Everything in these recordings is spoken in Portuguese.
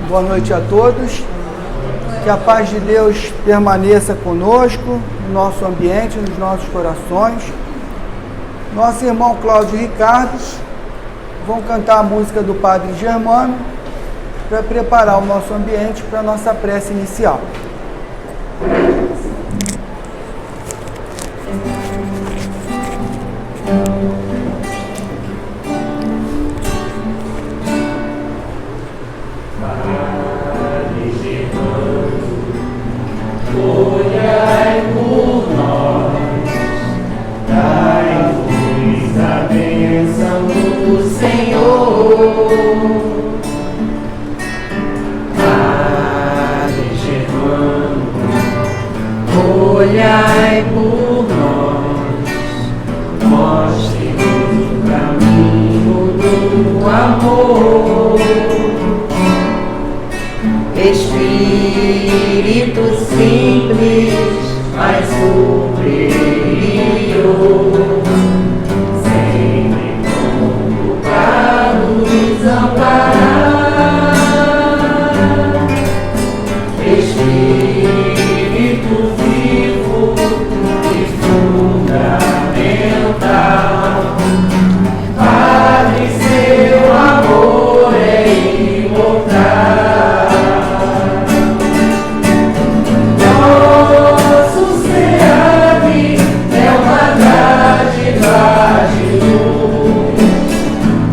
Boa noite a todos. Que a paz de Deus permaneça conosco, no nosso ambiente, nos nossos corações. Nosso irmão Cláudio e Ricardo vão cantar a música do Padre Germano para preparar o nosso ambiente para a nossa prece inicial. Olhai por nós, mostre-nos o caminho do amor. Espírito simples, mas superior, sempre pronto para nos amparar. Espírito vivo e fundamental, Padre, seu amor é imortal. Nosso SEAB é uma dádiva de luz,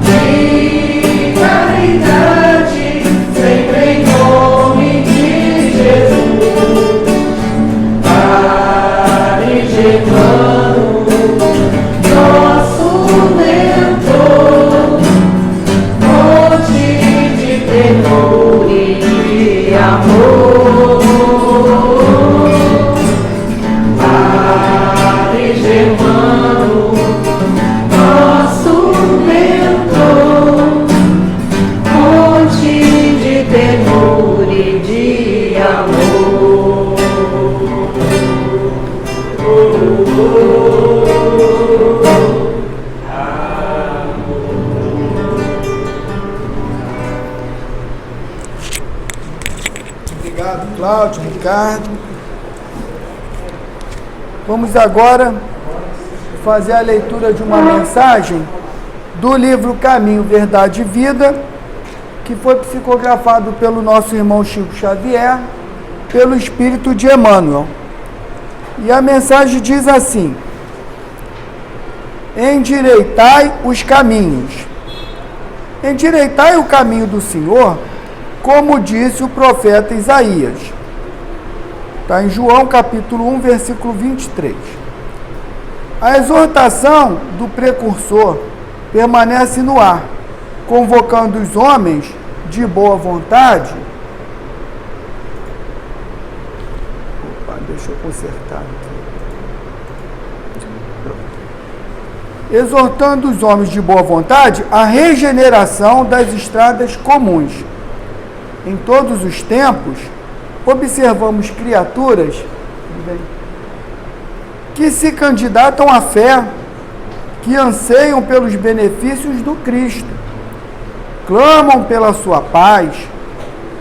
de caridade, sempre em nome de Jesus. Padre Germano, nosso mentor, fonte de temor e de amor. Padre Germano, nosso mentor, fonte de temor e de amor. Obrigado, Cláudio, Ricardo. Vamos agora fazer a leitura de uma mensagem do livro Caminho, Verdade e Vida, que foi psicografado pelo nosso irmão Chico Xavier, pelo Espírito de Emmanuel. E a mensagem diz assim: endireitai os caminhos. Endireitai o caminho do Senhor, como disse o profeta Isaías. Está em João capítulo 1, versículo 23. A exortação do precursor permanece no ar, convocando os homens de boa vontade. Opa, deixa eu consertar aqui. Exortando os homens de boa vontade à regeneração das estradas comuns. Em todos os tempos, observamos criaturas que se candidatam à fé, que anseiam pelos benefícios do Cristo, clamam pela sua paz,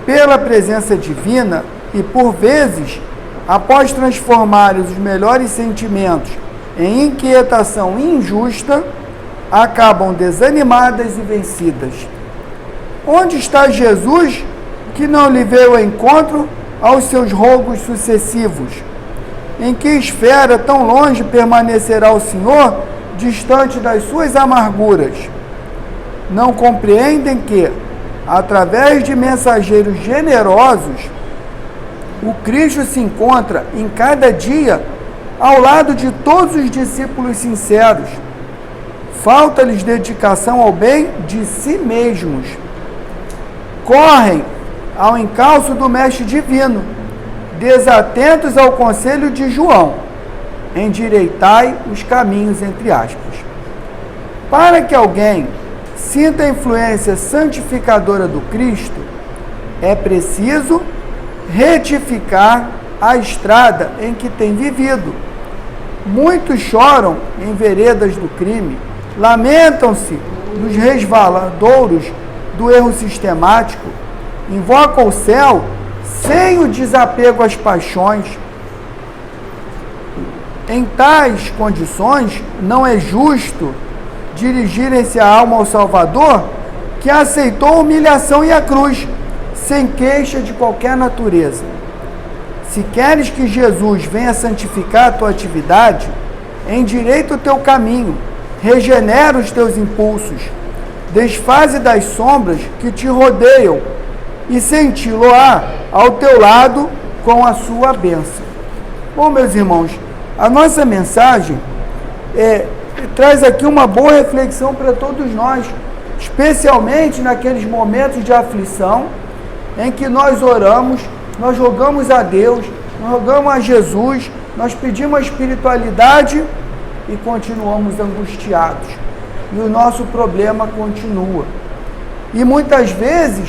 pela presença divina e, por vezes, após transformarem os melhores sentimentos em inquietação injusta, acabam desanimadas e vencidas. Onde está Jesus, que não lhe veio ao encontro aos seus rogos sucessivos? Em que esfera tão longe permanecerá o Senhor, distante das suas amarguras? Não compreendem que, através de mensageiros generosos, o Cristo se encontra em cada dia ao lado de todos os discípulos sinceros. Falta-lhes dedicação ao bem de si mesmos. Correm ao encalço do Mestre Divino, desatentos ao conselho de João: endireitai os caminhos, entre aspas. Para que alguém sinta a influência santificadora do Cristo, é preciso retificar a estrada em que tem vivido. Muitos choram em veredas do crime, lamentam-se nos resvaladouros do erro sistemático, invoca o céu sem o desapego às paixões. Em tais condições, não é justo dirigirem-se a alma ao Salvador, que aceitou a humilhação e a cruz, sem queixa de qualquer natureza. Se queres que Jesus venha santificar a tua atividade, endireita o teu caminho, regenera os teus impulsos, desfaze das sombras que te rodeiam e senti-lo-á ao teu lado com a sua bênção. Bom, meus irmãos, a nossa mensagem traz aqui uma boa reflexão para todos nós, especialmente naqueles momentos de aflição em que nós oramos, nós rogamos a Deus, nós rogamos a Jesus, nós pedimos a espiritualidade e continuamos angustiados. E o nosso problema continua. E muitas vezes,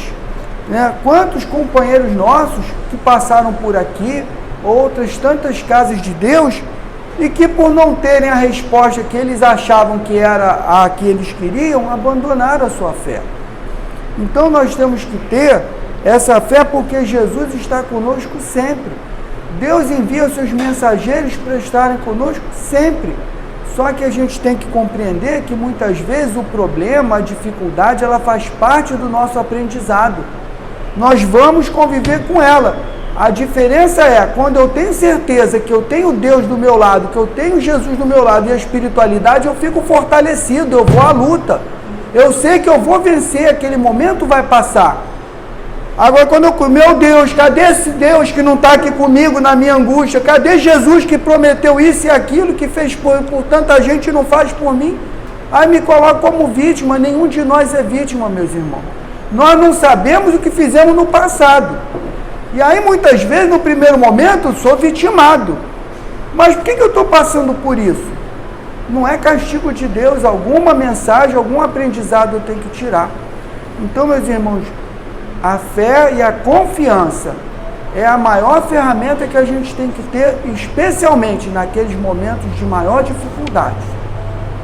quantos companheiros nossos que passaram por aqui, outras tantas casas de Deus, e que por não terem a resposta que eles achavam que era a que eles queriam, abandonaram a sua fé. Então nós temos que ter essa fé porque Jesus está conosco sempre. Deus envia os seus mensageiros para estarem conosco sempre. Só que a gente tem que compreender que muitas vezes o problema, a dificuldade, ela faz parte do nosso aprendizado. Nós vamos conviver com ela. A diferença é, quando eu tenho certeza que eu tenho Deus do meu lado, que eu tenho Jesus do meu lado e a espiritualidade, eu fico fortalecido, eu vou à luta. Eu sei que eu vou vencer, aquele momento vai passar. Agora, quando eu... Meu Deus, cadê esse Deus que não está aqui comigo na minha angústia? Cadê Jesus que prometeu isso e aquilo, que fez por tanta gente e não faz por mim? Aí me coloca como vítima. Nenhum de nós é vítima, meus irmãos. Nós não sabemos o que fizemos no passado. E aí, muitas vezes, no primeiro momento, eu sou vitimado. Mas por que eu estou passando por isso? Não é castigo de Deus, alguma mensagem, algum aprendizado eu tenho que tirar. Então, meus irmãos, a fé e a confiança é a maior ferramenta que a gente tem que ter, especialmente naqueles momentos de maior dificuldade.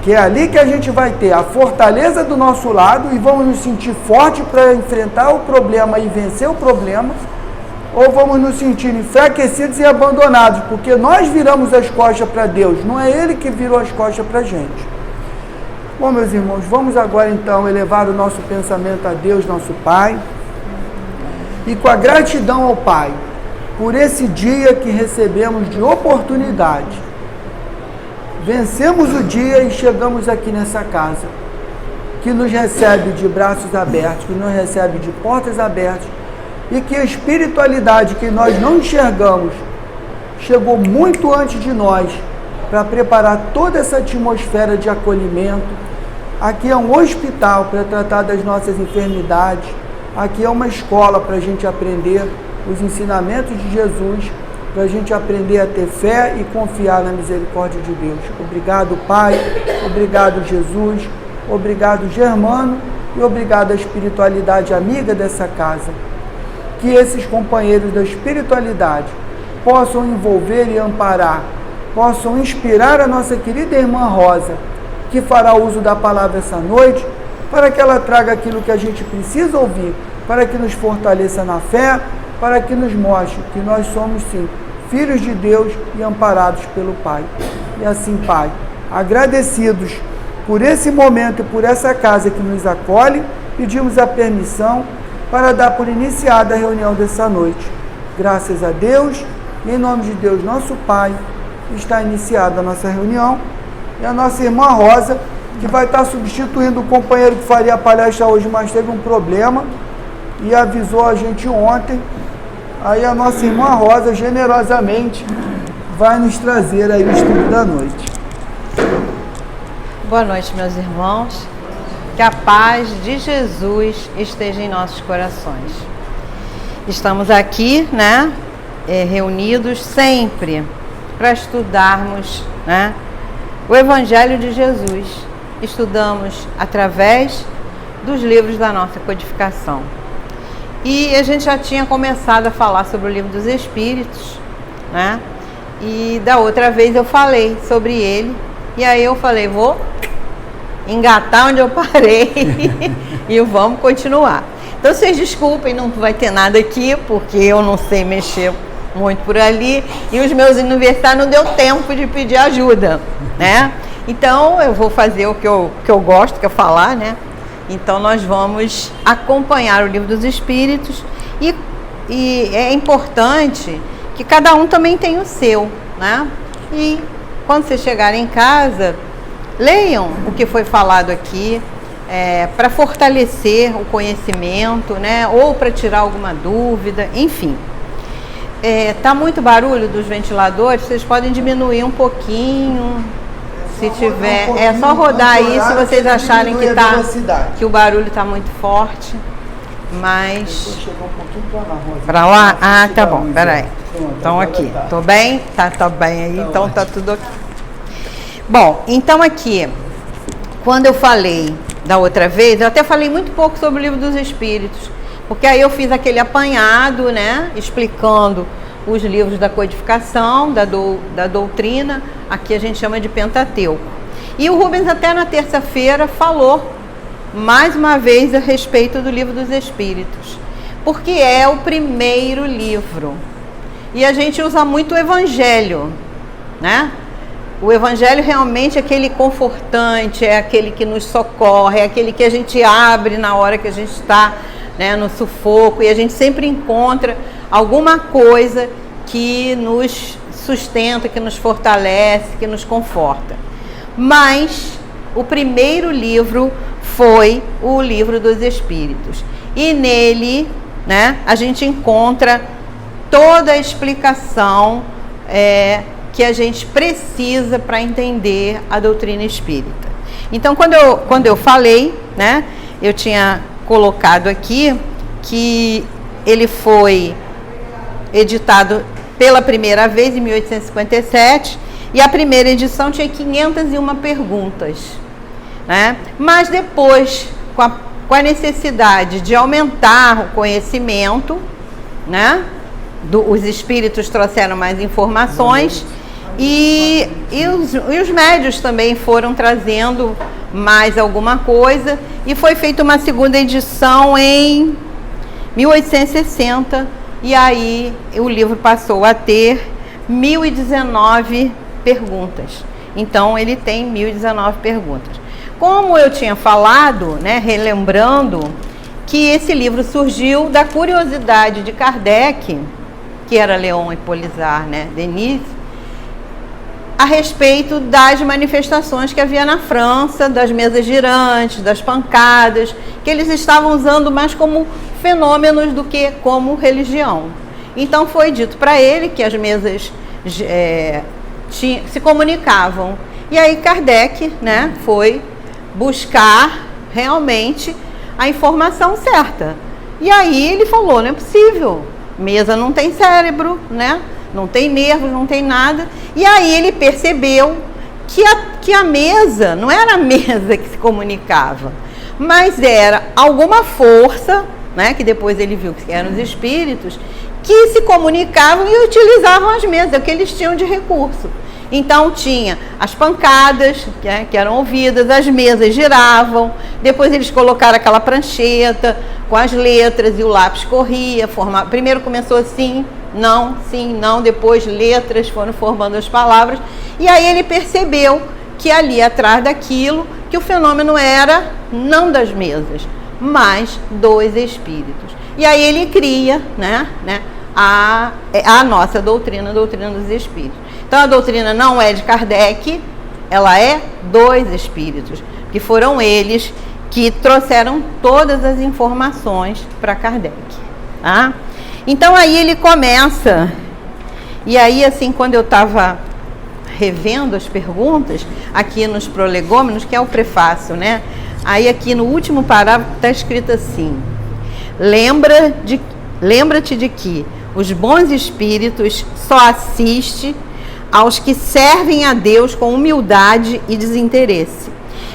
Que é ali que a gente vai ter a fortaleza do nosso lado e vamos nos sentir fortes para enfrentar o problema e vencer o problema, ou vamos nos sentir enfraquecidos e abandonados, porque nós viramos as costas para Deus, não é Ele que virou as costas para a gente. Bom, meus irmãos, vamos agora então elevar o nosso pensamento a Deus, nosso Pai, e com a gratidão ao Pai, por esse dia que recebemos de oportunidade, vencemos o dia e chegamos aqui nessa casa, que nos recebe de braços abertos, que nos recebe de portas abertas, e que a espiritualidade que nós não enxergamos chegou muito antes de nós para preparar toda essa atmosfera de acolhimento. Aqui é um hospital para tratar das nossas enfermidades, aqui é uma escola para a gente aprender os ensinamentos de Jesus, para a gente aprender a ter fé e confiar na misericórdia de Deus. Obrigado, Pai, obrigado, Jesus, obrigado, Germano, e obrigado à espiritualidade amiga dessa casa. Que esses companheiros da espiritualidade possam envolver e amparar, possam inspirar a nossa querida irmã Rosa, que fará uso da palavra essa noite, para que ela traga aquilo que a gente precisa ouvir, para que nos fortaleça na fé, para que nos mostre que nós somos, sim, filhos de Deus e amparados pelo Pai. E assim, Pai, agradecidos por esse momento e por essa casa que nos acolhe, pedimos a permissão para dar por iniciada a reunião dessa noite. Graças a Deus, e em nome de Deus, nosso Pai, está iniciada a nossa reunião, e a nossa irmã Rosa, que vai estar substituindo o companheiro que faria a palestra hoje, mas teve um problema, e avisou a gente ontem. Aí a nossa irmã Rosa, generosamente, vai nos trazer aí o estudo da noite. Boa noite, meus irmãos. Que a paz de Jesus esteja em nossos corações. Estamos aqui, reunidos sempre para estudarmos, o Evangelho de Jesus. Estudamos através dos livros da nossa codificação. E a gente já tinha começado a falar sobre o Livro dos Espíritos, E da outra vez eu falei sobre ele, e aí eu falei, vou engatar onde eu parei e vamos continuar. Então vocês desculpem, não vai ter nada aqui, porque eu não sei mexer muito por ali, e os meus universitários não deu tempo de pedir ajuda, né? Então eu vou fazer o que eu gosto, que é falar, né? Então nós vamos acompanhar o Livro dos Espíritos e é importante que cada um também tenha o seu, né? E quando vocês chegarem em casa, leiam o que foi falado aqui, para fortalecer o conhecimento, né? Ou para tirar alguma dúvida, enfim. Tá muito barulho dos ventiladores, vocês podem diminuir um pouquinho, se tiver. É só rodar aí se vocês acharem que o barulho está muito forte. Mas. Chegar um pouquinho para lá? Ah, tá bom, peraí. Então aqui, tô bem? Tá bem aí, então tá tudo ok. Bom, então aqui, quando eu falei da outra vez, eu até falei muito pouco sobre o Livro dos Espíritos, porque aí eu fiz aquele apanhado, né, explicando os livros da codificação, da doutrina, aqui a gente chama de Pentateuco. E o Rubens até na terça-feira falou mais uma vez a respeito do Livro dos Espíritos, porque é o primeiro livro. E a gente usa muito o Evangelho, né? O Evangelho realmente é aquele confortante, é aquele que nos socorre, é aquele que a gente abre na hora que a gente está, né, no sufoco, e a gente sempre encontra alguma coisa que nos sustenta, que nos fortalece, que nos conforta. Mas o primeiro livro foi o Livro dos Espíritos. E nele, né, a gente encontra toda a explicação que a gente precisa para entender a doutrina espírita. Então, quando eu falei, né, eu tinha colocado aqui que ele foi editado pela primeira vez em 1857 e a primeira edição tinha 501 perguntas, né? Mas depois, com a necessidade de aumentar o conhecimento, né, os espíritos trouxeram mais informações e os médios também foram trazendo mais alguma coisa, e foi feita uma segunda edição em 1860, e aí o livro passou a ter 1019 perguntas. Então ele tem 1019 perguntas. Como eu tinha falado, né, relembrando que esse livro surgiu da curiosidade de Kardec, que era Leon Hippolyte, né, Denis, a respeito das manifestações que havia na França, das mesas girantes, das pancadas, que eles estavam usando mais como fenômenos do que como religião. Então foi dito para ele que as mesas se comunicavam. E aí Kardec, né, foi buscar realmente a informação certa. E aí ele falou, não é possível, mesa não tem cérebro, né? Não tem nervos, não tem nada. E aí ele percebeu que a mesa não era a mesa que se comunicava, mas era alguma força, né, que depois ele viu que eram os espíritos, que se comunicavam e utilizavam as mesas, o que eles tinham de recurso. Então tinha as pancadas, que eram ouvidas, as mesas giravam, depois eles colocaram aquela prancheta com as letras e o lápis corria, primeiro começou assim, não, sim, não, depois letras foram formando as palavras, e aí ele percebeu que ali atrás daquilo, que o fenômeno era não das mesas, mas dos espíritos. E aí ele cria, né, a nossa doutrina, a doutrina dos espíritos. Então a doutrina não é de Kardec, ela é dos espíritos, que foram eles que trouxeram todas as informações para Kardec, tá? Então aí ele começa, e aí assim, quando eu estava revendo as perguntas, aqui nos prolegômenos, que é o prefácio, né? Aí aqui no último parágrafo está escrito assim: lembra-te de que os bons espíritos só assistem aos que servem a Deus com humildade e desinteresse,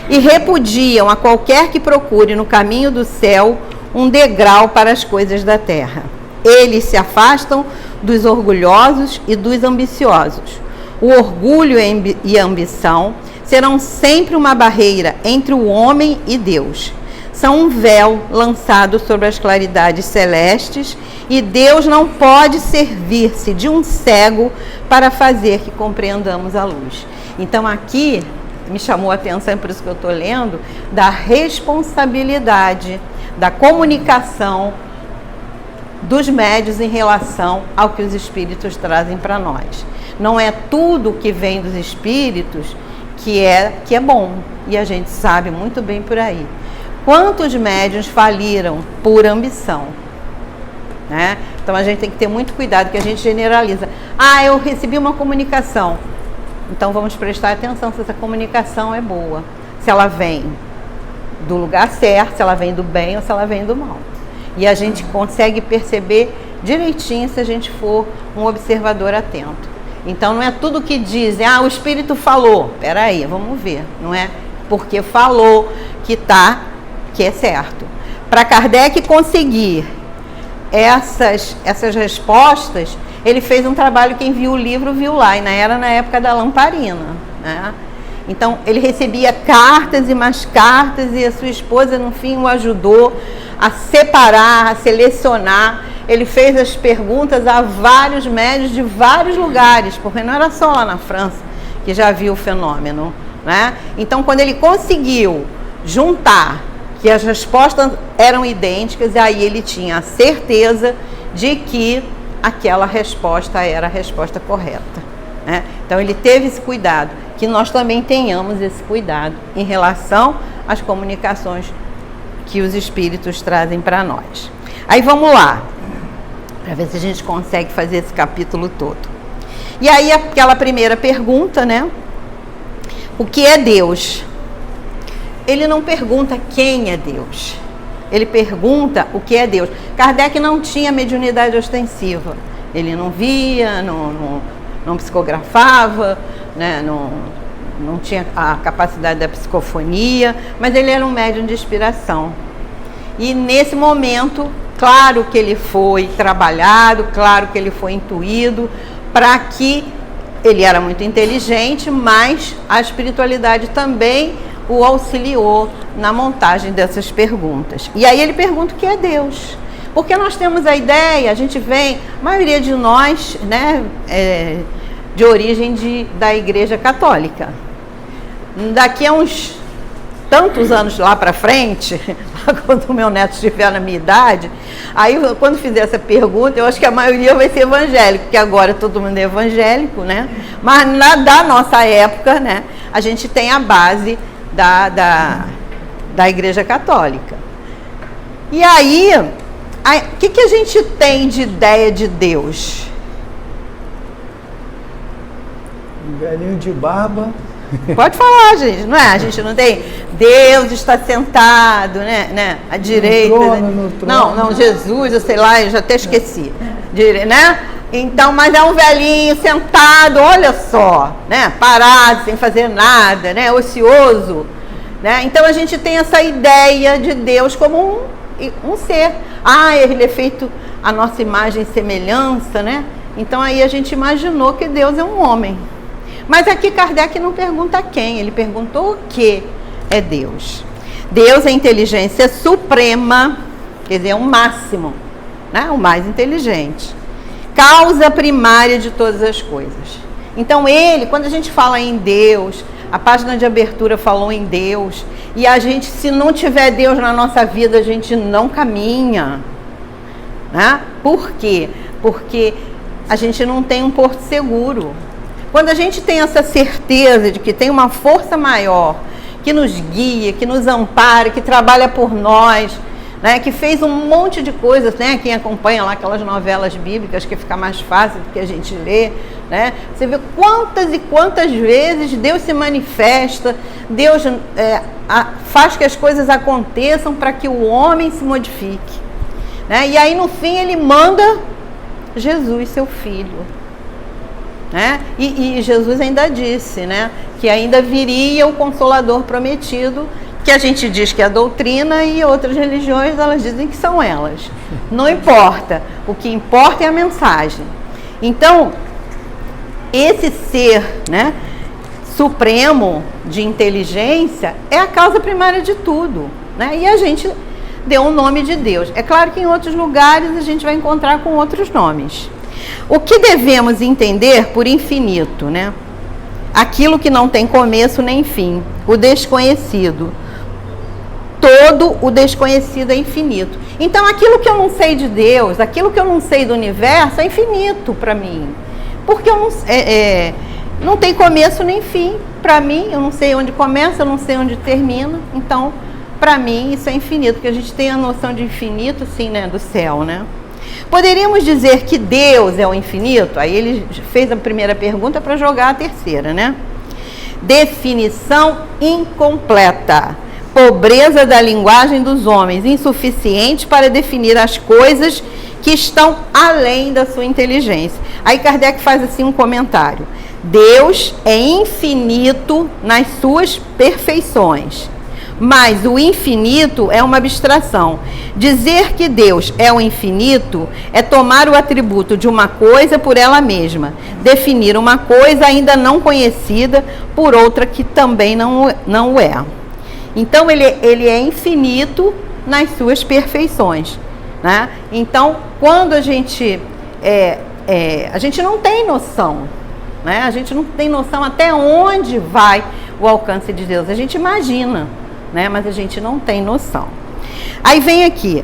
e repudiam a qualquer que procure no caminho do céu um degrau para as coisas da terra. Eles se afastam dos orgulhosos e dos ambiciosos. O orgulho e a ambição serão sempre uma barreira entre o homem e Deus. são um véu lançado sobre as claridades celestes, e Deus não pode servir-se de um cego para fazer que compreendamos a luz. Então aqui me chamou a atenção, por isso que eu estou lendo, da responsabilidade da comunicação dos médiuns em relação ao que os espíritos trazem para nós. Não é tudo que vem dos espíritos que é bom, e a gente sabe muito bem por aí. Quantos médiuns faliram por ambição? Né? Então a gente tem que ter muito cuidado, que a gente generaliza. Ah, eu recebi uma comunicação. Então vamos prestar atenção se essa comunicação é boa, se ela vem do lugar certo, se ela vem do bem ou se ela vem do mal. E a gente consegue perceber direitinho se a gente for um observador atento. Então não é tudo que dizem, o espírito falou. Peraí, vamos ver. Não é porque falou que é certo. Para Kardec conseguir essas respostas, ele fez um trabalho, quem viu o livro viu lá, e era na época da lamparina, né? Então ele recebia cartas e mais cartas, e a sua esposa no fim o ajudou a separar, a selecionar. Ele fez as perguntas a vários médiuns de vários lugares, porque não era só lá na França que já viu o fenômeno, né? Então quando ele conseguiu juntar que as respostas eram idênticas, aí ele tinha a certeza de que aquela resposta era a resposta correta, né? Então ele teve esse cuidado, que nós também tenhamos esse cuidado em relação às comunicações que os espíritos trazem para nós. Aí vamos lá, para ver se a gente consegue fazer esse capítulo todo. E aí aquela primeira pergunta, né? O que é Deus? Ele não pergunta quem é Deus, ele pergunta o que é Deus. Kardec não tinha mediunidade ostensiva, ele não via, não psicografava, né? Não tinha a capacidade da psicofonia, mas ele era um médium de inspiração. E nesse momento, claro que ele foi trabalhado, claro que ele foi intuído, para que ele era muito inteligente, mas a espiritualidade também o auxiliou na montagem dessas perguntas. E aí ele pergunta o que é Deus. Porque nós temos a ideia, a gente vem, a maioria de nós, né, de origem da Igreja Católica. Daqui a uns tantos anos lá para frente, quando o meu neto estiver na minha idade, aí quando fizer essa pergunta, eu acho que a maioria vai ser evangélico, porque agora todo mundo é evangélico, né? Mas da nossa época, né, a gente tem a base da Igreja Católica. E aí, o que a gente tem de ideia de Deus? Um velhinho de barba. Pode falar, gente, não é? A gente não tem. Deus está sentado, né? À direita. No trono. Não, Jesus, eu sei lá, eu já até esqueci. Né? Então, mas é um velhinho sentado, olha só, né? Parado, sem fazer nada, né? Ocioso, né? Então a gente tem essa ideia de Deus como um ser. Ele é feito a nossa imagem e semelhança, né? Então aí a gente imaginou que Deus é um homem. Mas aqui Kardec não pergunta quem, ele perguntou o que é Deus. Deus é inteligência suprema, quer dizer, é o máximo, né? O mais inteligente. Causa primária de todas as coisas. Então ele, quando a gente fala em Deus, a página de abertura falou em Deus, e a gente, se não tiver Deus na nossa vida, a gente não caminha, né? Por quê? Porque a gente não tem um porto seguro. Quando a gente tem essa certeza de que tem uma força maior que nos guia, que nos ampara, que trabalha por nós, né, que fez um monte de coisas, né? Quem acompanha lá aquelas novelas bíblicas, que fica mais fácil do que a gente lê, né? Você vê quantas e quantas vezes Deus se manifesta, Deus faz que as coisas aconteçam para que o homem se modifique, né? E aí no fim ele manda Jesus, seu filho, né? E Jesus ainda disse, né, que ainda viria o Consolador prometido, que a gente diz que é a doutrina, e outras religiões elas dizem que são elas. Não importa, o que importa é a mensagem. Então, esse ser, né, supremo de inteligência é a causa primária de tudo. né? E a gente deu um nome de Deus. É claro que em outros lugares a gente vai encontrar com outros nomes. O que devemos entender por infinito, né? Aquilo que não tem começo nem fim, o desconhecido. Todo o desconhecido é infinito. Então, aquilo que eu não sei de Deus, aquilo que eu não sei do universo, é infinito para mim. Porque eu não tem começo nem fim. Para mim, eu não sei onde começa, eu não sei onde termina. Então, para mim, isso é infinito, porque a gente tem a noção de infinito, assim, né, do céu, né? Poderíamos dizer que Deus é o infinito? Aí ele fez a primeira pergunta para jogar a terceira, né? Definição incompleta. Pobreza da linguagem dos homens, insuficiente para definir as coisas que estão além da sua inteligência. Aí Kardec faz assim um comentário. Deus é infinito nas suas perfeições, mas o infinito é uma abstração. Dizer que Deus é o infinito é tomar o atributo de uma coisa por ela mesma, definir uma coisa ainda não conhecida por outra que também não o é. Então, ele é infinito nas suas perfeições, né? Então, quando a gente não tem noção, né? A gente não tem noção até onde vai o alcance de Deus. A gente imagina, né? Mas a gente não tem noção. Aí vem aqui,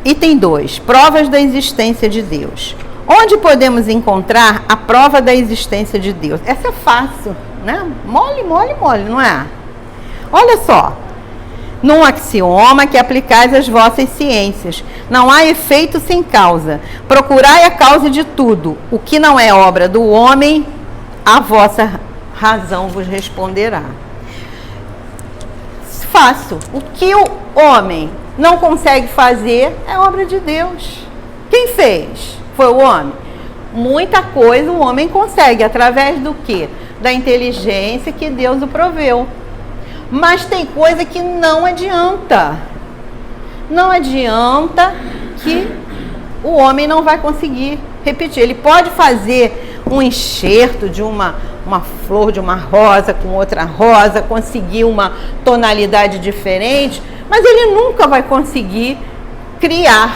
item 2, provas da existência de Deus. Onde podemos encontrar a prova da existência de Deus? Essa é fácil, né? Mole, não é? Olha só, num axioma que aplicais às vossas ciências, não há efeito sem causa. Procurai a causa de tudo. O que não é obra do homem, a vossa razão vos responderá. Fácil. O que o homem não consegue fazer é obra de Deus. Quem fez? Foi o homem. Muita coisa o homem consegue, através do quê? Da inteligência que Deus o proveu. Mas tem coisa que não adianta. Não adianta, que o homem não vai conseguir repetir. Ele pode fazer um enxerto de uma flor, de uma rosa com outra rosa, conseguir uma tonalidade diferente, mas ele nunca vai conseguir criar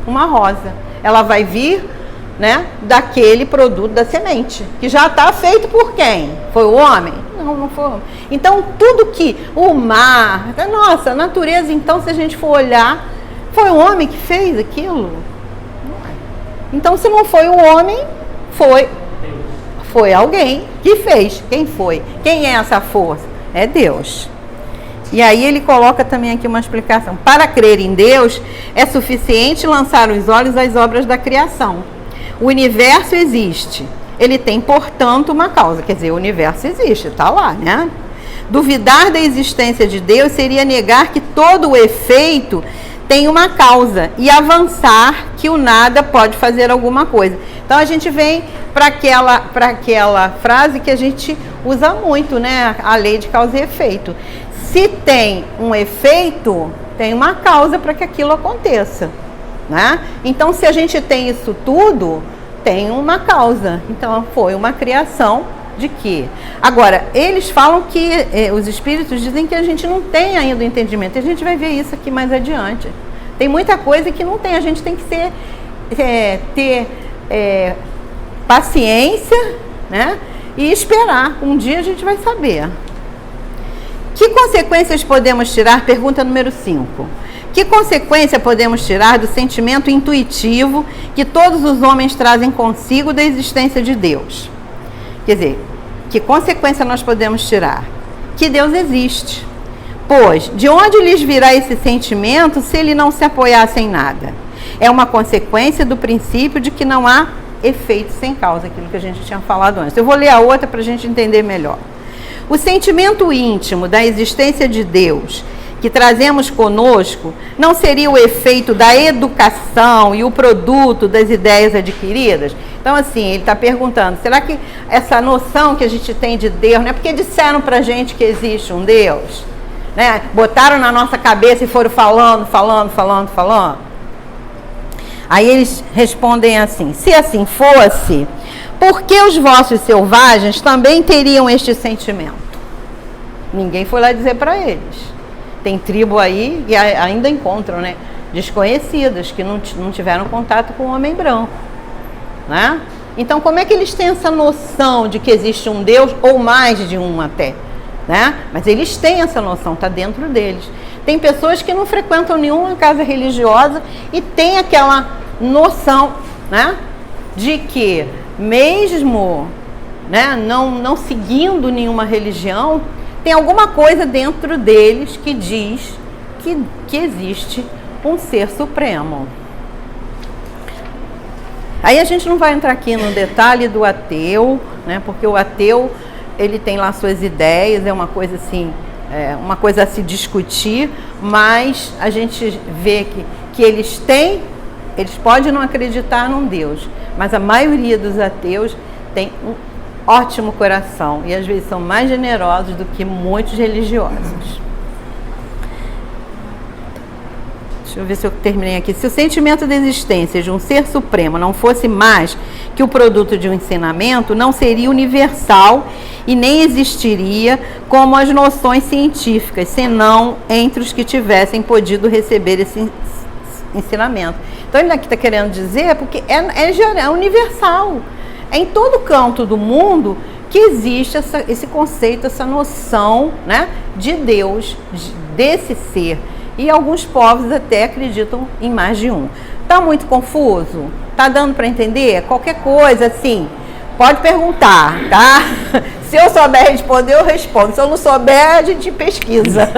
uma rosa. Ela vai vir, né, daquele produto da semente, que já está feito por quem? Foi o homem? Não foi o homem. Então, tudo que o mar, nossa, a natureza, então, se a gente for olhar, foi o homem que fez aquilo? Então, se não foi o homem, foi alguém que fez. Quem foi? Quem é essa força? É Deus. E aí ele coloca também aqui uma explicação. Para crer em Deus, é suficiente lançar os olhos às obras da criação. O universo existe. Ele tem, portanto, uma causa. Quer dizer, o universo existe, está lá, né? Duvidar da existência de Deus seria negar que todo o efeito tem uma causa e avançar que o nada pode fazer alguma coisa. Então, a gente vem para aquela frase que a gente usa muito, né? A lei de causa e efeito. Se tem um efeito, tem uma causa para que aquilo aconteça, né? Então, se a gente tem isso tudo, tem uma causa. Então, foi uma criação de quê? Agora, eles falam que, os espíritos dizem que a gente não tem ainda o entendimento. A gente vai ver isso aqui mais adiante. Tem muita coisa que não tem. A gente tem que ter paciência, né? E esperar. Um dia a gente vai saber. Que consequências podemos tirar? Pergunta número 5. Que consequência podemos tirar do sentimento intuitivo que todos os homens trazem consigo da existência de Deus? Quer dizer, que consequência nós podemos tirar? Que Deus existe. Pois, de onde lhes virá esse sentimento se ele não se apoiasse em nada? É uma consequência do princípio de que não há efeito sem causa, aquilo que a gente tinha falado antes. Eu vou ler a outra para a gente entender melhor. O sentimento íntimo da existência de Deus que trazemos conosco não seria o efeito da educação e o produto das ideias adquiridas? Então, assim, ele está perguntando, será que essa noção que a gente tem de Deus, não é porque disseram para a gente que existe um Deus, né? Botaram na nossa cabeça e foram falando. Aí eles respondem assim, se assim fosse, por que os vossos selvagens também teriam este sentimento? Ninguém foi lá dizer para eles. Tem tribo aí que ainda encontram, né? Desconhecidas, que não tiveram contato com o homem branco, né? Então, como é que eles têm essa noção de que existe um Deus, ou mais de um até, né? Mas eles têm essa noção, está dentro deles. Tem pessoas que não frequentam nenhuma casa religiosa e tem aquela noção, né, de que mesmo, né, não seguindo nenhuma religião, tem alguma coisa dentro deles que diz que existe um ser supremo. Aí a gente não vai entrar aqui no detalhe do ateu, né, porque o ateu, ele tem lá suas ideias, é uma coisa assim, uma coisa a se discutir, mas a gente vê que eles podem não acreditar num Deus, mas a maioria dos ateus tem um ótimo coração e às vezes são mais generosos do que muitos religiosos. Deixa eu ver se eu terminei aqui. Se o sentimento de existência de um ser supremo não fosse mais que o produto de um ensinamento, não seria universal e nem existiria como as noções científicas, senão entre os que tivessem podido receber esse ensinamento. Então ele aqui está querendo dizer, porque é universal. É em todo canto do mundo que existe esse conceito, essa noção, né, de Deus, desse ser. E alguns povos até acreditam em mais de um. Tá muito confuso? Tá dando para entender? Qualquer coisa, assim, pode perguntar, tá? Se eu souber responder, eu respondo. Se eu não souber, a gente pesquisa.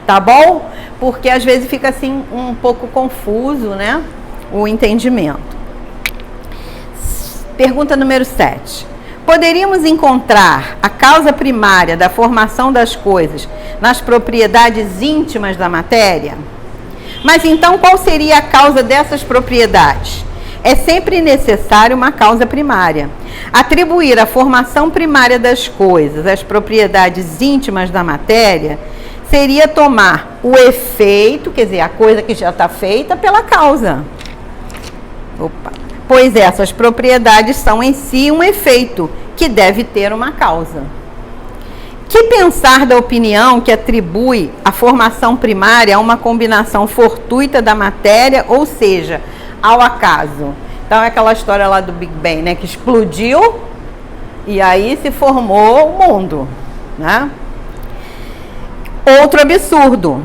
Tá bom? Porque às vezes fica assim um pouco confuso, né? O entendimento. Pergunta número 7. Poderíamos encontrar a causa primária da formação das coisas nas propriedades íntimas da matéria? Mas então qual seria a causa dessas propriedades? É sempre necessário uma causa primária. Atribuir a formação primária das coisas às propriedades íntimas da matéria seria tomar o efeito, quer dizer, a coisa que já está feita, pela causa. Pois essas propriedades são em si um efeito que deve ter uma causa. Que pensar da opinião que atribui a formação primária a uma combinação fortuita da matéria, ou seja, ao acaso? Então é aquela história lá do Big Bang, né, que explodiu e aí se formou o mundo, né? Outro absurdo.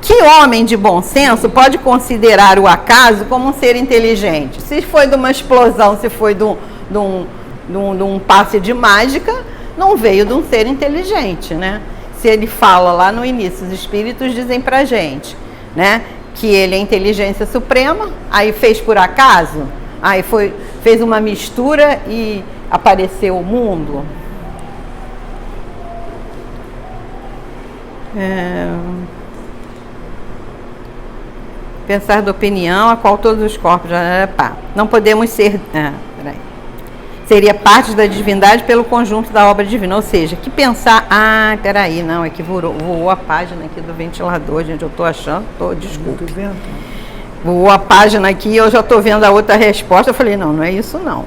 Que homem de bom senso pode considerar o acaso como um ser inteligente? Se foi de uma explosão, se foi de um passe de mágica, não veio de um ser inteligente, né? Se ele fala lá no início, os espíritos dizem pra gente, né, que ele é inteligência suprema, aí fez por acaso, aí fez uma mistura e apareceu o mundo. Pensar da opinião a qual todos os corpos não podemos ser seria parte da divindade pelo conjunto da obra divina, ou seja, que pensar, não, é que voou a página aqui do ventilador, gente, eu tô achando, desculpa, voou a página aqui e eu já tô vendo a outra resposta, eu falei, não é isso não.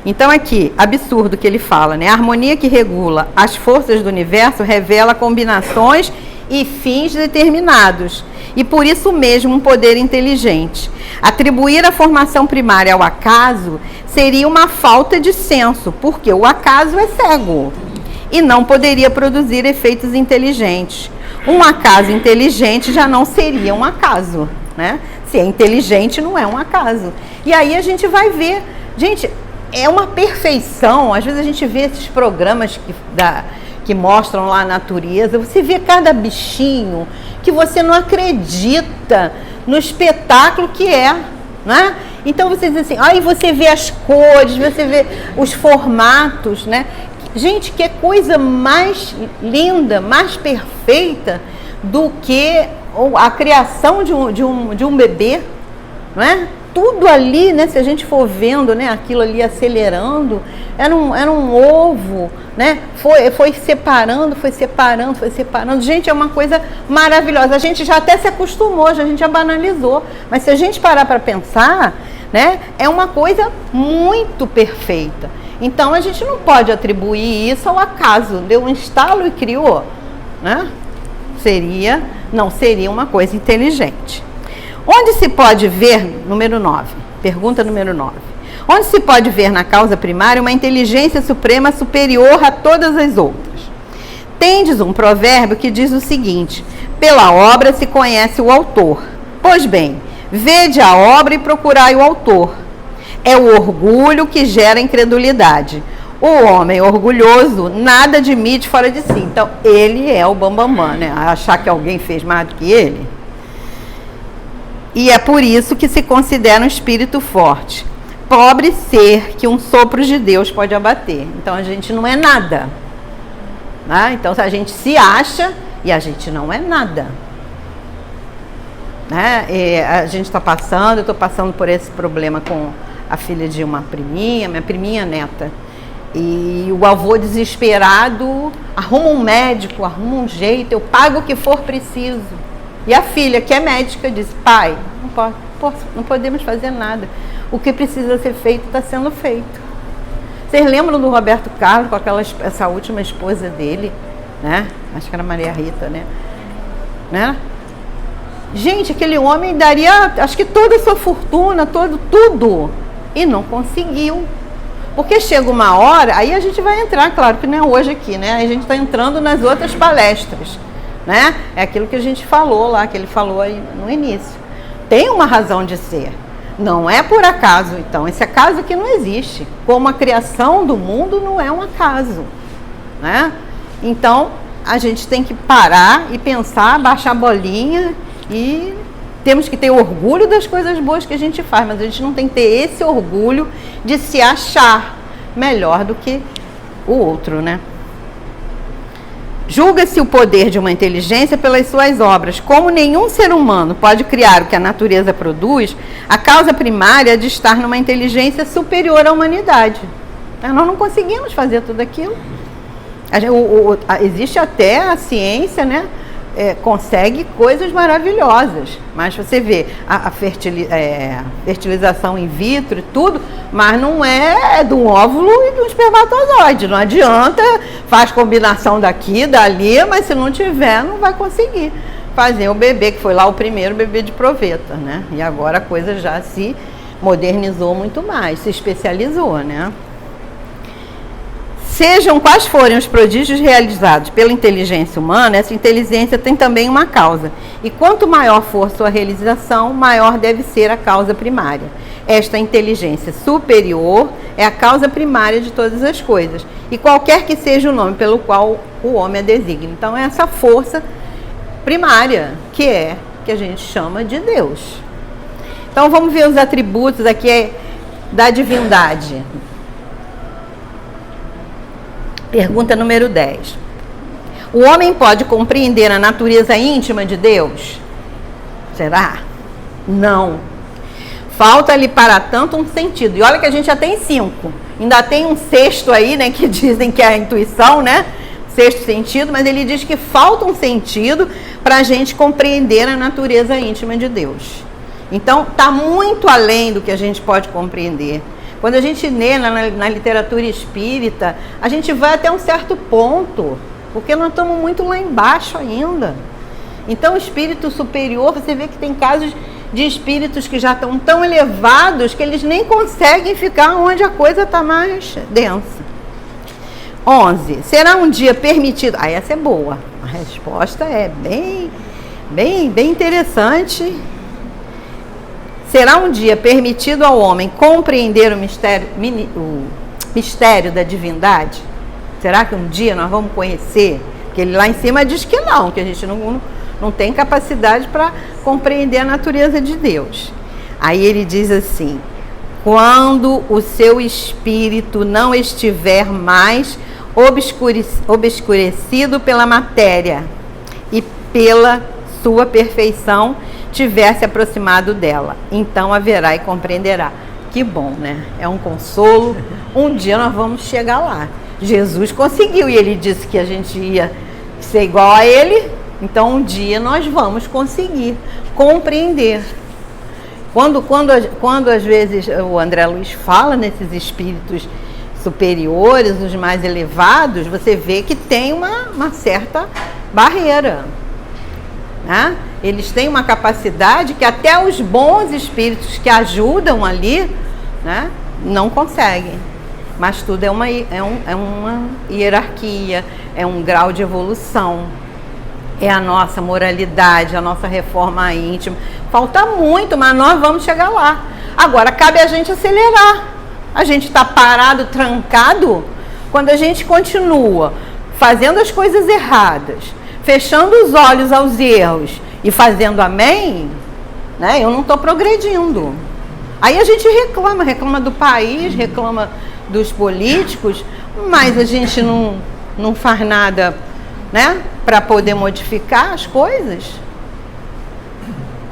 Então aqui, absurdo que ele fala, né? A harmonia que regula as forças do universo revela combinações e fins determinados, e por isso mesmo um poder inteligente. Atribuir a formação primária ao acaso seria uma falta de senso, porque o acaso é cego e não poderia produzir efeitos inteligentes. Um acaso inteligente já não seria um acaso, né? Se é inteligente, não é um acaso. E aí a gente vai ver, gente, é uma perfeição. Às vezes a gente vê esses programas que mostram lá a natureza, você vê cada bichinho que você não acredita no espetáculo que é, né? Então você diz assim, aí você vê as cores, você vê os formatos, né? Gente, que coisa mais linda, mais perfeita do que a criação de um bebê, não é? Tudo ali, né, se a gente for vendo, né, aquilo ali acelerando, era um ovo, né, foi separando. Gente, é uma coisa maravilhosa. A gente já até se acostumou, a gente já banalizou. Mas se a gente parar para pensar, né, é uma coisa muito perfeita. Então a gente não pode atribuir isso ao acaso. Deu um estalo e criou, né? não seria uma coisa inteligente. Onde se pode ver, número 9, pergunta número 9. Onde se pode ver na causa primária uma inteligência suprema superior a todas as outras? Tendes um provérbio que diz o seguinte: pela obra se conhece o autor. Pois bem, vede a obra e procurai o autor. É o orgulho que gera incredulidade. O homem orgulhoso nada admite fora de si. Então, ele é o bambambam, né? Achar que alguém fez mais do que ele. E é por isso que se considera um espírito forte. Pobre ser que um sopro de Deus pode abater. Então, a gente não é nada. Né? Então, a gente se acha e a gente não é nada. Né? E a gente está passando, eu estou passando por esse problema com a filha de uma priminha, minha priminha neta. E o avô desesperado arruma um médico, arruma um jeito, eu pago o que for preciso. E a filha, que é médica, diz: pai, não podemos fazer nada. O que precisa ser feito está sendo feito. Vocês lembram do Roberto Carlos com essa última esposa dele? Né? Acho que era Maria Rita, né? Gente, aquele homem daria, acho que toda a sua fortuna, tudo. E não conseguiu. Porque chega uma hora, aí a gente vai entrar, claro que não é hoje aqui, né? A gente está entrando nas outras palestras, né? É aquilo que a gente falou lá, que ele falou aí no início. Tem uma razão de ser. Não é por acaso, então. Esse acaso aqui não existe. Como a criação do mundo não é um acaso, né? Então, a gente tem que parar e pensar, baixar a bolinha e temos que ter orgulho das coisas boas que a gente faz, mas a gente não tem que ter esse orgulho de se achar melhor do que o outro, né? Julga-se o poder de uma inteligência pelas suas obras. Como nenhum ser humano pode criar o que a natureza produz, a causa primária é de estar numa inteligência superior à humanidade. Nós não conseguimos fazer tudo aquilo. Existe até a ciência, né? Consegue coisas maravilhosas, mas você vê a fertilização in vitro e tudo, mas não é do óvulo e do espermatozoide. Não adianta, faz combinação daqui, dali, mas se não tiver, não vai conseguir fazer o bebê, que foi lá o primeiro bebê de proveta, né? E agora a coisa já se modernizou muito mais, se especializou, né? Sejam quais forem os prodígios realizados pela inteligência humana, essa inteligência tem também uma causa. E quanto maior for sua realização, maior deve ser a causa primária. Esta inteligência superior é a causa primária de todas as coisas. E qualquer que seja o nome pelo qual o homem a designa. Então, é essa força primária que a gente chama de Deus. Então, vamos ver os atributos aqui da divindade. Pergunta número 10. O homem pode compreender a natureza íntima de Deus? Será? Não. Falta-lhe para tanto um sentido. E olha que a gente já tem 5. Ainda tem um sexto aí, né, que dizem que é a intuição, né? Sexto sentido, mas ele diz que falta um sentido para a gente compreender a natureza íntima de Deus. Então, está muito além do que a gente pode compreender. Quando a gente lê na literatura espírita, a gente vai até um certo ponto, porque nós estamos muito lá embaixo ainda. Então, o espírito superior, você vê que tem casos de espíritos que já estão tão elevados que eles nem conseguem ficar onde a coisa está mais densa. 11. Será um dia permitido... essa é boa. A resposta é bem interessante. Será um dia permitido ao homem compreender o mistério da divindade? Será que um dia nós vamos conhecer? Porque ele lá em cima diz que não, que a gente não tem capacidade para compreender a natureza de Deus. Aí ele diz assim: quando o seu espírito não estiver mais obscurecido pela matéria e pela sua perfeição tiver se aproximado dela, então haverá e compreenderá. Que bom, né? É um consolo. Um dia nós vamos chegar lá. Jesus conseguiu e ele disse que a gente ia ser igual a ele, então um dia nós vamos conseguir compreender. Quando às vezes o André Luiz fala nesses espíritos superiores, os mais elevados, você vê que tem uma certa barreira. né? Eles têm uma capacidade que até os bons espíritos que ajudam ali, né, não conseguem. Mas tudo é uma hierarquia, é um grau de evolução. É a nossa moralidade, a nossa reforma íntima. Falta muito, mas nós vamos chegar lá. Agora, cabe a gente acelerar. A gente está parado, trancado, quando a gente continua fazendo as coisas erradas, fechando os olhos aos erros e fazendo amém, né? Eu não estou progredindo. Aí a gente reclama do país, reclama dos políticos, mas a gente não faz nada, né, para poder modificar as coisas.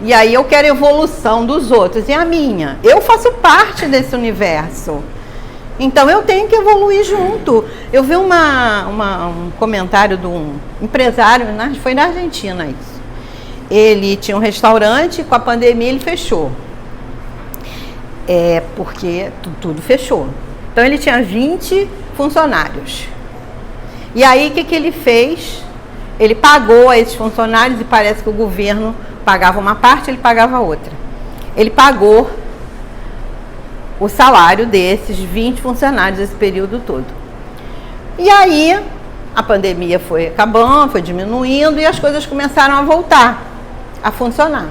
E aí eu quero evolução dos outros, e a minha? Eu faço parte desse universo. Então eu tenho que evoluir junto. Eu vi um comentário de um empresário, foi na Argentina isso. Ele tinha um restaurante, com a pandemia ele fechou. Porque tudo fechou. Então ele tinha 20 funcionários. E aí o que ele fez? Ele pagou a esses funcionários, e parece que o governo pagava uma parte, ele pagava outra. Ele pagou o salário desses 20 funcionários esse período todo. E aí a pandemia foi acabando, foi diminuindo, e as coisas começaram a voltar a funcionar.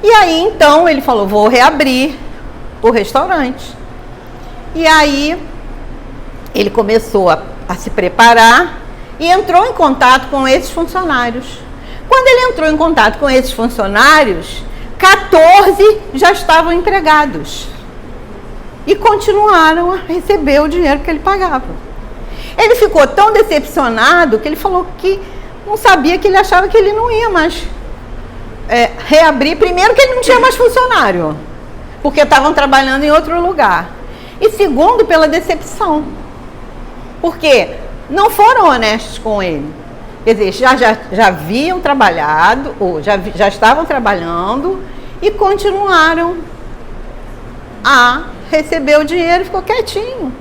E aí então ele falou, vou reabrir o restaurante. E aí ele começou a se preparar e entrou em contato com esses funcionários. Quando ele entrou em contato com esses funcionários, 14 já estavam empregados e continuaram a receber o dinheiro que ele pagava. Ele ficou tão decepcionado que ele falou que não sabia, que ele achava que ele não ia mais reabrir. Primeiro, que ele não tinha mais funcionário, porque estavam trabalhando em outro lugar. E segundo, pela decepção, porque não foram honestos com ele. Quer dizer, já haviam trabalhado, ou já estavam trabalhando, e continuaram a receber o dinheiro e ficou quietinho.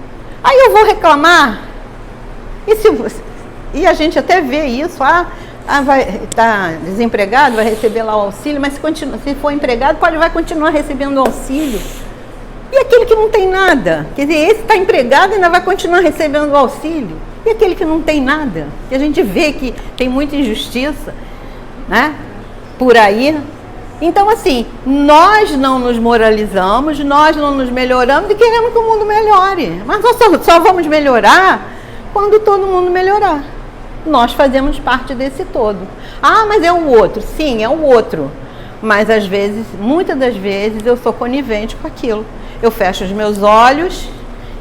Aí eu vou reclamar? E a gente até vê isso, vai estar desempregado, vai receber lá o auxílio, mas se for empregado, vai continuar recebendo o auxílio. E aquele que não tem nada? Quer dizer, esse está empregado e ainda vai continuar recebendo o auxílio. E aquele que não tem nada? Que a gente vê que tem muita injustiça, né, por aí. Então, assim, nós não nos moralizamos, nós não nos melhoramos e queremos que o mundo melhore. Mas nós só vamos melhorar quando todo mundo melhorar. Nós fazemos parte desse todo. Mas é o outro. Sim, é o outro. Mas às vezes, muitas das vezes, eu sou conivente com aquilo. Eu fecho os meus olhos,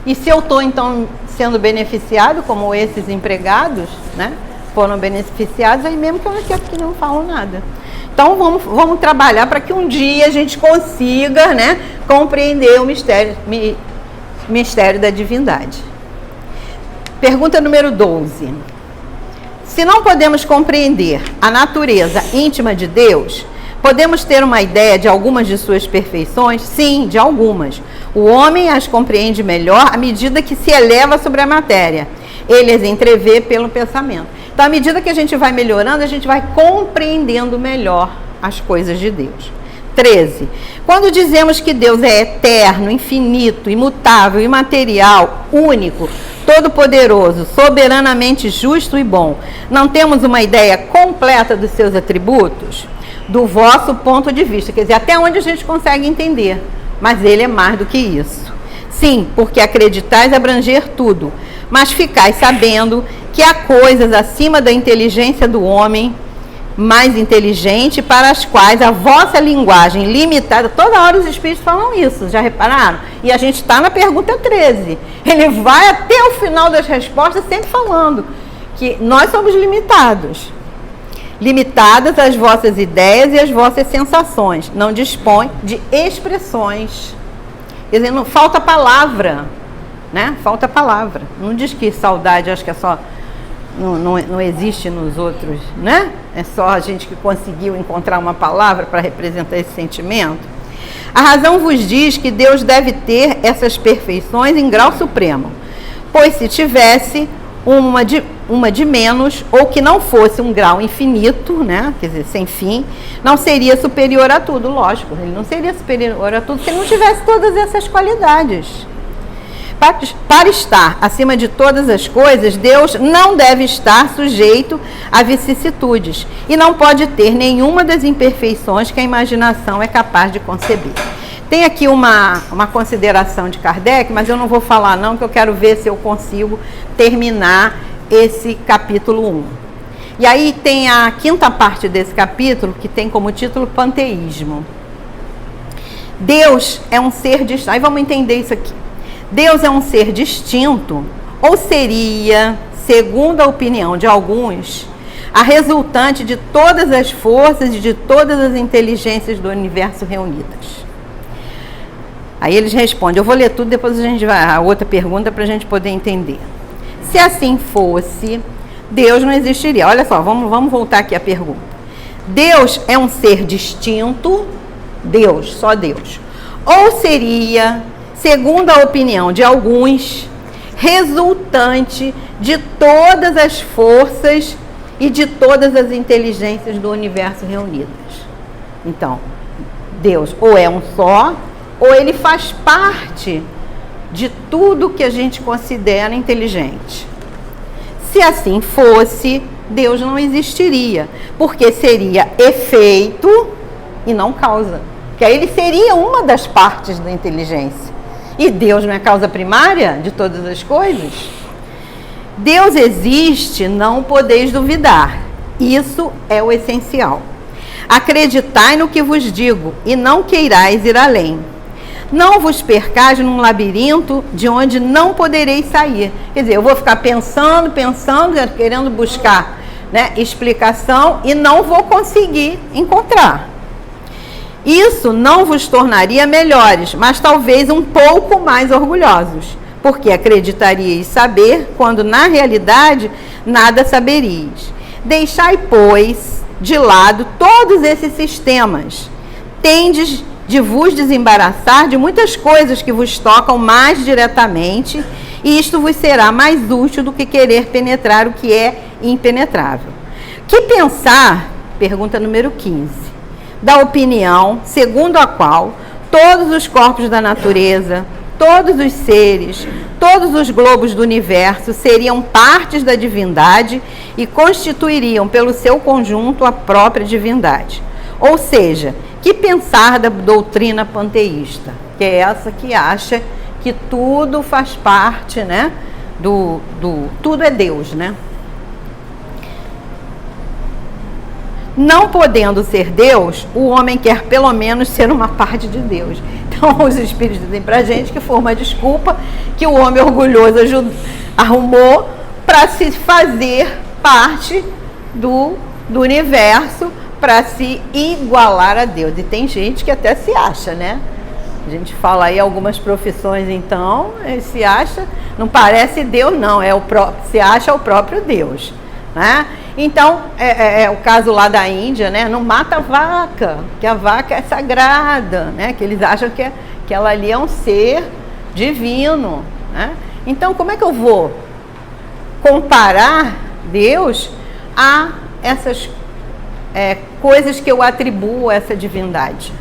e se eu estou, então, sendo beneficiado, como esses empregados, né, foram beneficiados, aí mesmo que eu não falo nada. Então, vamos trabalhar para que um dia a gente consiga, né, compreender o mistério da divindade. Pergunta número 12. Se não podemos compreender a natureza íntima de Deus, podemos ter uma ideia de algumas de suas perfeições? Sim, de algumas. O homem as compreende melhor à medida que se eleva sobre a matéria. Ele as entrevê pelo pensamento. Então, à medida que a gente vai melhorando, a gente vai compreendendo melhor as coisas de Deus. 13. Quando dizemos que Deus é eterno, infinito, imutável, imaterial, único, todo-poderoso, soberanamente justo e bom, não temos uma ideia completa dos seus atributos? Do vosso ponto de vista, quer dizer, até onde a gente consegue entender, mas ele é mais do que isso. Sim, porque acreditais abranger tudo, mas ficais sabendo que há coisas acima da inteligência do homem, mais inteligente, para as quais a vossa linguagem limitada, toda hora os espíritos falam isso, já repararam? E a gente está na pergunta 13, ele vai até o final das respostas sempre falando que nós somos limitadas as vossas ideias e as vossas sensações, não dispõe de expressões. Quer dizer, não falta palavra, né? Falta palavra. Não diz que saudade, acho que é só, não existe nos outros, né? É só a gente que conseguiu encontrar uma palavra para representar esse sentimento. A razão vos diz que Deus deve ter essas perfeições em grau supremo, pois se tivesse, uma de menos, ou que não fosse um grau infinito, né? Quer dizer, sem fim, não seria superior a tudo, lógico, ele não seria superior a tudo se ele não tivesse todas essas qualidades. Para estar acima de todas as coisas, Deus não deve estar sujeito a vicissitudes e não pode ter nenhuma das imperfeições que a imaginação é capaz de conceber. Tem aqui uma consideração de Kardec, mas eu não vou falar não, que eu quero ver se eu consigo terminar esse capítulo 1. E aí tem a quinta parte desse capítulo, que tem como título Panteísmo. Deus é um ser distinto. Aí vamos entender isso aqui. Deus é um ser distinto, ou seria, segundo a opinião de alguns, a resultante de todas as forças e de todas as inteligências do universo reunidas. Aí eles respondem, eu vou ler tudo, depois a gente vai a outra pergunta para a gente poder entender. Se assim fosse, Deus não existiria. Olha só, vamos voltar aqui à pergunta. Deus é um ser distinto, Deus, só Deus, ou seria, segundo a opinião de alguns, resultante de todas as forças e de todas as inteligências do universo reunidas. Então, Deus ou é um só, ou ele faz parte de tudo que a gente considera inteligente. Se assim fosse, Deus não existiria, porque seria efeito e não causa. Que aí ele seria uma das partes da inteligência. E Deus não é a causa primária de todas as coisas? Deus existe, não podeis duvidar. Isso é o essencial. Acreditai no que vos digo e não queirais ir além. Não vos percais num labirinto de onde não podereis sair. Quer dizer, eu vou ficar pensando, querendo buscar, né, explicação e não vou conseguir encontrar. Isso não vos tornaria melhores, mas talvez um pouco mais orgulhosos, porque acreditaríeis saber, quando na realidade nada saberíeis. Deixai, pois, de lado todos esses sistemas. Tendes de vos desembaraçar de muitas coisas que vos tocam mais diretamente, e isto vos será mais útil do que querer penetrar o que é impenetrável. Que pensar, pergunta número 15, da opinião segundo a qual todos os corpos da natureza, todos os seres, todos os globos do universo seriam partes da divindade e constituiriam pelo seu conjunto a própria divindade. Ou seja, que pensar da doutrina panteísta, que é essa que acha que tudo faz parte, né, tudo é Deus, né? Não podendo ser Deus, o homem quer pelo menos ser uma parte de Deus. Então os espíritos dizem pra gente que foi uma desculpa que o homem orgulhoso arrumou para se fazer parte do universo, para se igualar a Deus. E tem gente que até se acha, né? A gente fala aí algumas profissões, então, se acha, não parece Deus não, se acha o próprio Deus, né? Então, é o caso lá da Índia, né? Não mata a vaca, que a vaca é sagrada, né? Que eles acham que ela ali é um ser divino, né? Então, como é que eu vou comparar Deus a essas coisas que eu atribuo a essa divindade?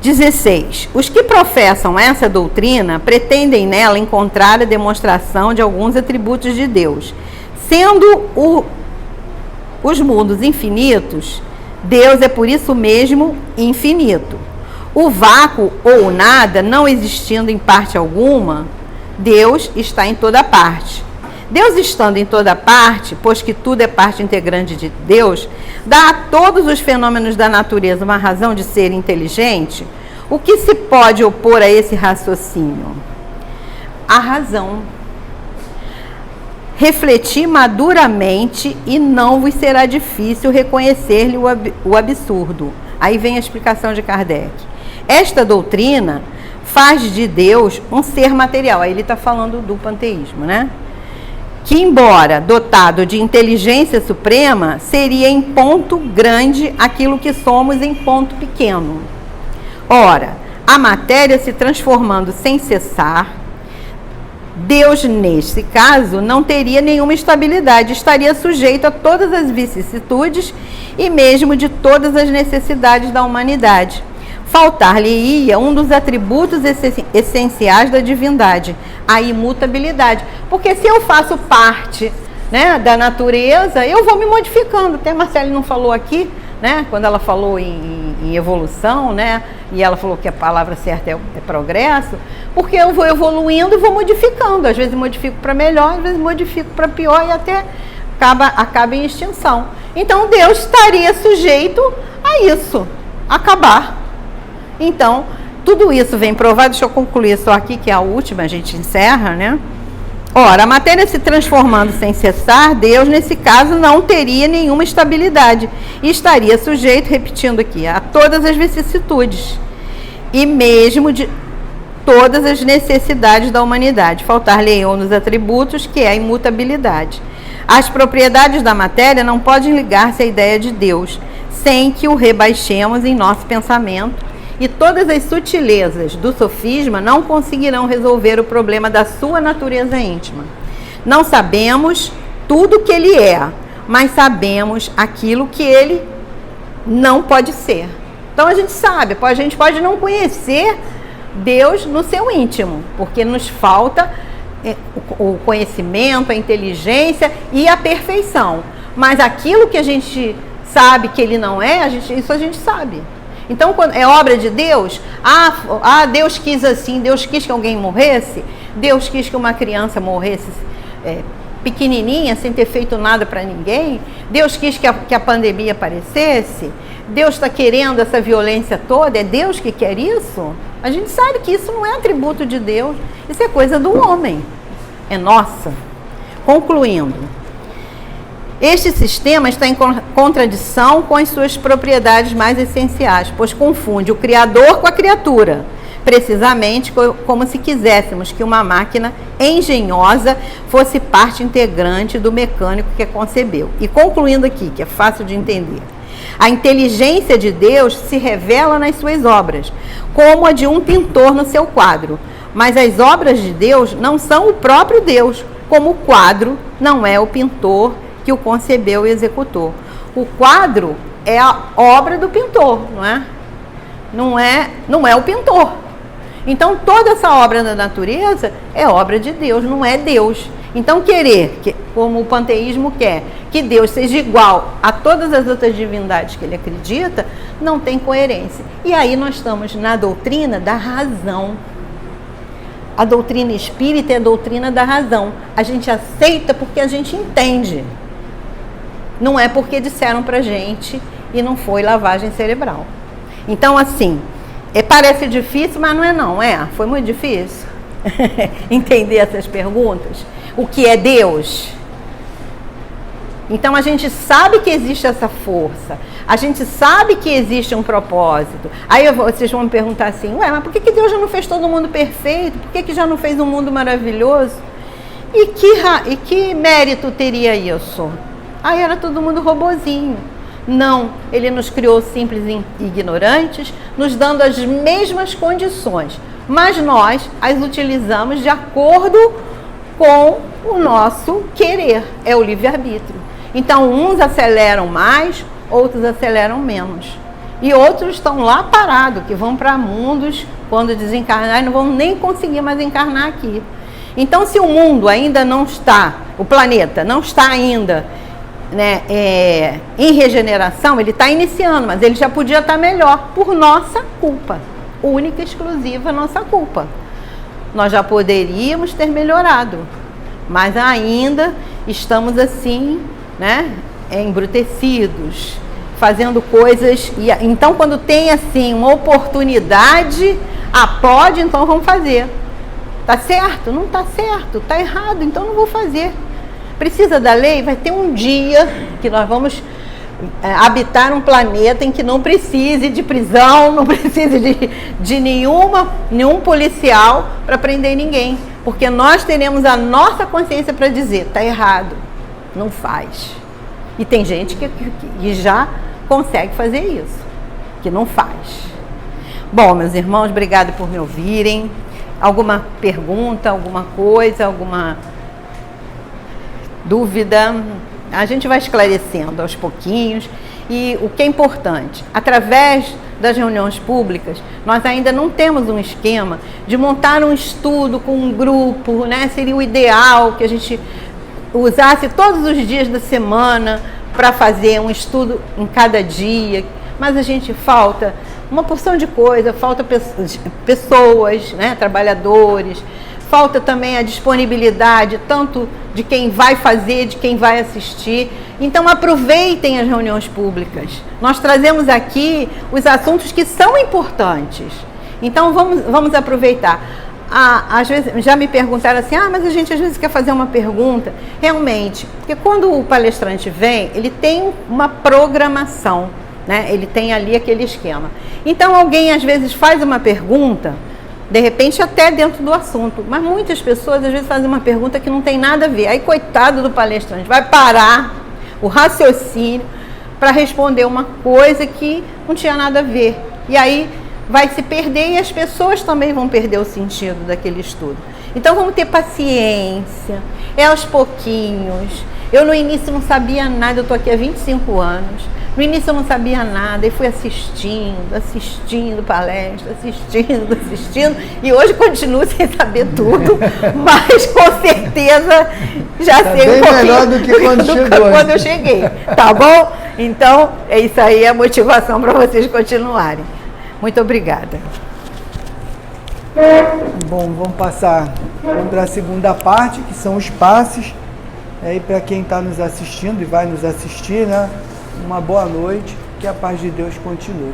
16. Os que professam essa doutrina pretendem nela encontrar a demonstração de alguns atributos de Deus. Sendo os mundos infinitos, Deus é por isso mesmo infinito. O vácuo ou o nada não existindo em parte alguma, Deus está em toda parte. Deus estando em toda parte, pois que tudo é parte integrante de Deus, dá a todos os fenômenos da natureza uma razão de ser inteligente. O que se pode opor a esse raciocínio? A razão. Refleti maduramente e não vos será difícil reconhecer-lhe o absurdo. Aí vem a explicação de Kardec. Esta doutrina faz de Deus um ser material. Aí ele está falando do panteísmo, né? Que, embora dotado de inteligência suprema, seria em ponto grande aquilo que somos em ponto pequeno. Ora, a matéria se transformando sem cessar, Deus, neste caso, não teria nenhuma estabilidade, estaria sujeito a todas as vicissitudes e mesmo de todas as necessidades da humanidade. Faltar-lhe-ia um dos atributos essenciais da divindade, a imutabilidade. Porque se eu faço parte, né, da natureza, eu vou me modificando. Até a Marcele não falou aqui, né, quando ela falou em evolução, né, e ela falou que a palavra certa é progresso, porque eu vou evoluindo e vou modificando. Às vezes modifico para melhor, às vezes modifico para pior e até acaba em extinção. Então Deus estaria sujeito a isso, acabar. Então, tudo isso vem provado. Deixa eu concluir só aqui, que é a última, a gente encerra, né? Ora, a matéria se transformando sem cessar, Deus, nesse caso, não teria nenhuma estabilidade e estaria sujeito, repetindo aqui, a todas as vicissitudes e mesmo de todas as necessidades da humanidade. Faltar-lhe um dos atributos, que é a imutabilidade. As propriedades da matéria não podem ligar-se à ideia de Deus, sem que o rebaixemos em nosso pensamento, e todas as sutilezas do sofisma não conseguirão resolver o problema da sua natureza íntima. Não sabemos tudo que ele é, mas sabemos aquilo que ele não pode ser. Então a gente sabe, a gente pode não conhecer Deus no seu íntimo, porque nos falta o conhecimento, a inteligência e a perfeição. Mas aquilo que a gente sabe que ele não é, isso a gente sabe. Então, quando é obra de Deus, Deus quis assim, Deus quis que alguém morresse, Deus quis que uma criança morresse pequenininha, sem ter feito nada para ninguém, Deus quis que a pandemia aparecesse, Deus está querendo essa violência toda, é Deus que quer isso? A gente sabe que isso não é atributo de Deus, isso é coisa do homem, é nossa. Concluindo, este sistema está em contradição com as suas propriedades mais essenciais, pois confunde o Criador com a criatura, precisamente como se quiséssemos que uma máquina engenhosa fosse parte integrante do mecânico que a concebeu. E concluindo aqui, que é fácil de entender, a inteligência de Deus se revela nas suas obras, como a de um pintor no seu quadro, mas as obras de Deus não são o próprio Deus, como o quadro não é o pintor que o concebeu e executou. O quadro é a obra do pintor, não é? Não é o pintor. Então, toda essa obra da natureza é obra de Deus, não é Deus. Então, como o panteísmo quer, que Deus seja igual a todas as outras divindades que ele acredita, não tem coerência. E aí nós estamos na doutrina da razão. A doutrina espírita é a doutrina da razão. A gente aceita porque a gente entende. Não é porque disseram pra gente e não foi lavagem cerebral. Então, assim, parece difícil, mas não é não, Foi muito difícil entender essas perguntas. O que é Deus? Então, a gente sabe que existe essa força, a gente sabe que existe um propósito. Aí vocês vão me perguntar assim, mas por que Deus já não fez todo mundo perfeito? Por que já não fez um mundo maravilhoso? E que mérito teria isso? Aí era todo mundo robozinho. Não, ele nos criou simples e ignorantes, nos dando as mesmas condições, mas nós as utilizamos de acordo com o nosso querer, é o livre-arbítrio. Então, uns aceleram mais, outros aceleram menos. E outros estão lá parados, que vão para mundos, quando desencarnar, e não vão nem conseguir mais encarnar aqui. Então, se o mundo ainda não está, o planeta não está ainda em regeneração, ele está iniciando, mas ele já podia estar melhor, por nossa culpa, única e exclusiva nossa culpa. Nós já poderíamos ter melhorado, mas ainda estamos assim, embrutecidos, fazendo coisas. Então, quando tem assim uma oportunidade, pode, então vamos fazer. Tá certo? Não tá certo, tá errado, então não vou fazer. Precisa da lei? Vai ter um dia que nós vamos habitar um planeta em que não precise de prisão, não precise de nenhum policial para prender ninguém. Porque nós teremos a nossa consciência para dizer, tá errado, não faz. E tem gente que já consegue fazer isso, que não faz. Bom, meus irmãos, obrigado por me ouvirem. alguma pergunta, alguma coisa, alguma dúvida, a gente vai esclarecendo aos pouquinhos. E o que é importante, através das reuniões públicas, nós ainda não temos um esquema de montar um estudo com um grupo, né? Seria o ideal que a gente usasse todos os dias da semana para fazer um estudo em cada dia, mas a gente falta uma porção de coisa, falta pessoas, né? Trabalhadores, falta também a disponibilidade tanto de quem vai fazer, de quem vai assistir. Então aproveitem as reuniões públicas. Nós trazemos aqui os assuntos que são importantes. Então vamos aproveitar. Às vezes já me perguntaram assim, mas a gente às vezes quer fazer uma pergunta. Realmente, porque quando o palestrante vem, ele tem uma programação, né? Ele tem ali aquele esquema. Então alguém às vezes faz uma pergunta, de repente até dentro do assunto, mas muitas pessoas às vezes fazem uma pergunta que não tem nada a ver. Aí coitado do palestrante, vai parar o raciocínio para responder uma coisa que não tinha nada a ver. E aí vai se perder e as pessoas também vão perder o sentido daquele estudo. Então vamos ter paciência, é aos pouquinhos. Eu no início não sabia nada, eu estou aqui há 25 anos. No início eu não sabia nada e fui assistindo palestra, assistindo, e hoje continuo sem saber tudo, mas com certeza já sei um pouquinho melhor do que quando eu cheguei, tá bom? Então, é isso aí, a motivação para vocês continuarem. Muito obrigada. Bom, vamos para a segunda parte, que são os passes. Aí para quem está nos assistindo e vai nos assistir, né? Uma boa noite, que a paz de Deus continue.